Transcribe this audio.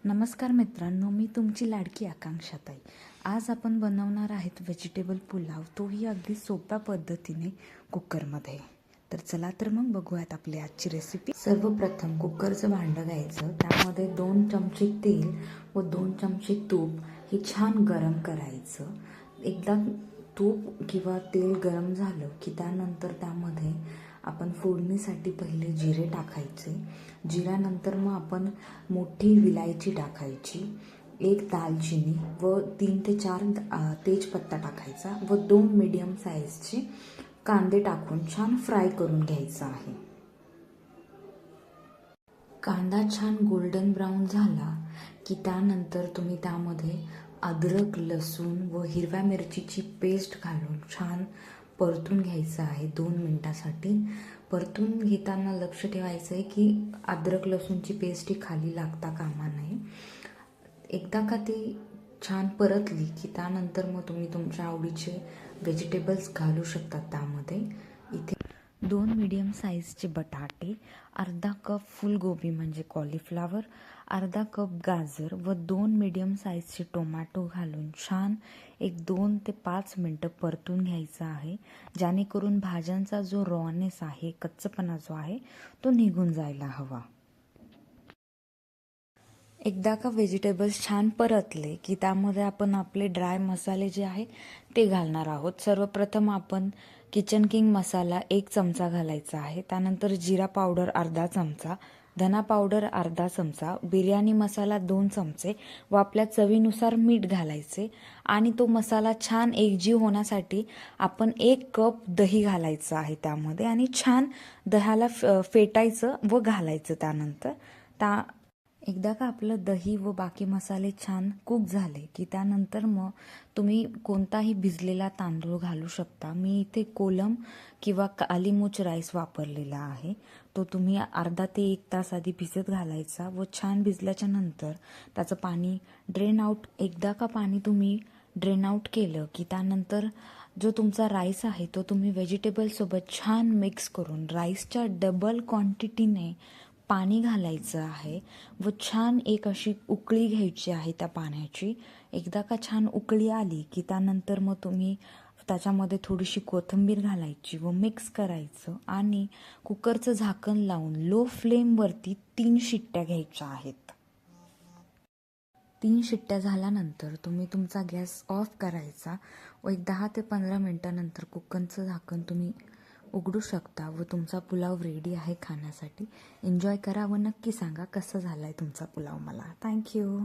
नमस्कार मित्रांनो, मी तुमची लाडकी आकांक्षाताई। आज आपण बनवणार आहेत व्हेजिटेबल पुलाव, तोही अगदी सोप्या पद्धतीने कुकरमध्ये। तर चला तर मग बघूयात आपली आजची रेसिपी। सर्वप्रथम कुकरचं भांडं घ्यायचं, त्यामध्ये 2 चमचे तेल व 2 चमचे तूप हे छान गरम करायचं। एकदा तूप किंवा तेल गरम झालं की त्यानंतर त्यामध्ये आपण फोडणीसाठी पहिले जिरे टाकायचे। जिऱ्यानंतर मग आपण मोठी विलायची टाकायची, 1 दालचिनी व 3 ते 4 तेजपत्ता टाकायचा व 2 मीडियम साईजचे कांदे टाकून छान फ्राय करून घ्यायचा आहे। कांदा छान गोल्डन ब्राऊन झाला की त्यानंतर तुम्ही त्यामध्ये अद्रक, लसूण व हिरव्या मिरचीची पेस्ट घालून छान परतून घ्यायचं आहे 2 मिनिटासाठी। परतून घेताना लक्ष ठेवायचं आहे की अद्रक लसूणची पेस्ट ही खाली लागता कामा नये। एकदा का ती छान परतली की त्यानंतर मग तुम्ही तुमच्या आवडीचे व्हेजिटेबल्स घालू शकता त्यामध्ये। इथे 2 मीडियम साईजचे बटाटे, अर्धा कप फुलगोबी म्हणजे कॉलीफ्लावर, अर्धा कप गाजर व 2 मीडियम साईजचे टोमॅटो घालून छान 2 ते 5 मिनटं परतून घ्यायचं आहे, जेणेकरून भाज्यांचा जो रॉनेस आहे, कच्चपणा जो आहे तो निघून जायला हवा। एकदा का व्हेजिटेबल्स छान परतले की त्यामध्ये आपण आपले ड्राय मसाले जे आहे ते घालणार आहोत। सर्वप्रथम आपण किचन किंग मसाला 1 चमचा घालायचा आहे, त्यानंतर जिरा पावडर अर्धा चमचा, धना पावडर अर्धा चमचा, बिर्याणी मसाला 2 चमचे व आपल्या चवीनुसार मीठ घालायचे आणि तो मसाला छान एकजीव होण्यासाठी आपण 1 कप दही घालायचं आहे त्यामध्ये आणि छान दह्याला फेटायचं व घालायचं। त्यानंतर एकदा का आपलं दही व बाकी मसाले छान कुक झाले की त्यानंतर मग तुम्ही कोणताही भिजलेला तांदूळ घालू शकता। मी इथे कोलम किंवा काली मूछ राईस वापरलेला आहे, तो तुम्ही अर्धा ते 1 तास आधी भिजत घालायचा व छान भिजल्याच्या नंतर त्याचं पाणी ड्रेन आउट। एकदा का पाणी तुम्ही ड्रेन आउट केलं की त्यानंतर जो तुमचा राईस आहे तो तुम्ही व्हेजिटेबलसोबत छान मिक्स करून राईसच्या डबल क्वांटिटीने पाणी घालायचं आहे व छान एक अशी उकळी घ्यायची आहे त्या पाण्याची। एकदा का छान उकळी आली की त्यानंतर मग तुम्ही त्याच्यामध्ये थोडीशी कोथिंबीर घालायची व मिक्स करायचं आणि कुकरचं झाकण लावून लो फ्लेमवरती 3 शिट्ट्या घ्यायच्या आहेत। 3 शिट्ट्या झाल्यानंतर तुम्ही तुमचा गॅस ऑफ करायचा व 10 ते 15 मिनिटानंतर कुकरचं झाकण तुम्ही उघडू शकता व तुमचा पुलाव रेडी आहे खाण्यासाठी। एन्जॉय करा व नक्की सांगा कसा झालाय तुमचा पुलाव मला। थँक्यू।